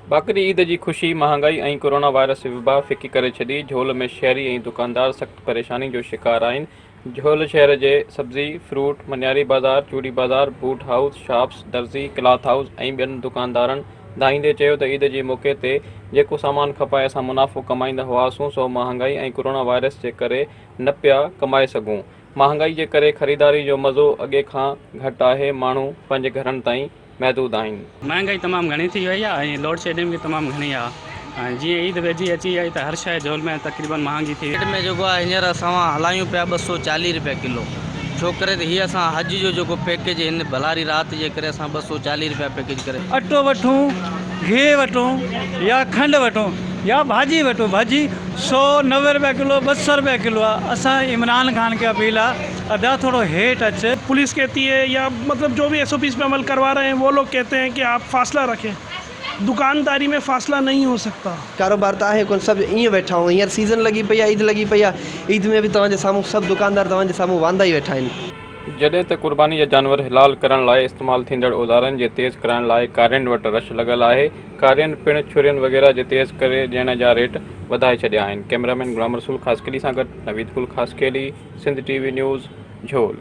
बाक़री ईद की खुशी महांगाई और कोरोना वायरस वबा फिकी करे छड़ी। झोल में शहरी और दुकानदार सख्त परेशानी जो शिकार आहिनि। झोल शहर के सब्जी फ्रूट मनियारी बाज़ार चूड़ी बाज़ार बूट हाउस शॉप्स दर्जी क्लॉथ हाउस और ॿियनि दुकानदारनि धाईंदे चयो त ईद के मौके ते जेको सामान खपाए असां मुनाफ़ो कमाईंदा हुआसीं सो महांगाई और कोरोना वायरस के करे न पिया कमाए सघूं। महांगाई के करे ख़रीदारी जो मज़ो अॻे खां घटि आहे। माण्हू पंहिंजे घरनि ताईं महदूद आहिनि। महंगाई तमाम घणी थी वही है। लोड शेडिंग भी तमाम घणी है। जी ईद वेझी अची आई तो हर शइ झोल में तकरीबन महंगी थी। रेट में जो है हींअर असां हलायूं पिया 240 रुपया किलो। छोकरे तो हीअ असां हज जो पैकेज इन भलारी रात जे करे असां 240 रुपया पैकेज करे अटो वठूं घी वठूं या खंड वठूं या भाजी वठूं। भाजी 190 रुपया किलो 200 रुपया किलो आहे। असां इमरान खान के अपील आहे अदा थोड़ो हेठ अचे। पुलिस कहती है या मतलब जो भी SOPs पे अमल करवा रहे हैं वो लोग कहते हैं कि आप फासला रखें। दुकानदारी में फासला नहीं हो सकता। कारोबार तो है कोन सब ईअं वेठा आहियूं। हींअर सीज़न लगी पई आहे ईद लगी पई आहे। ईद में भी तव्हांजे साम्हूं सभु दुकानदार तव्हांजे साम्हूं वांदा ही वेठा आहिनि। जॾहिं त क़ुर्बानी जा जानवर हिलाल करण लाइ इस्तेमालु थींदड़ औज़ारनि जे तेज़ करण लाइ कारियुनि वटि रश लॻल आहे। कारियुनि पिणु छुरियुनि वग़ैरह जे तेज़ करे ॾियण जा रेट वधाए छॾिया आहिनि। कैमरामैन गुलाम रसूल ख़ासकेली सां गॾु नवीद गुल ख़ासकेली, सिंध TV न्यूज़, झोल।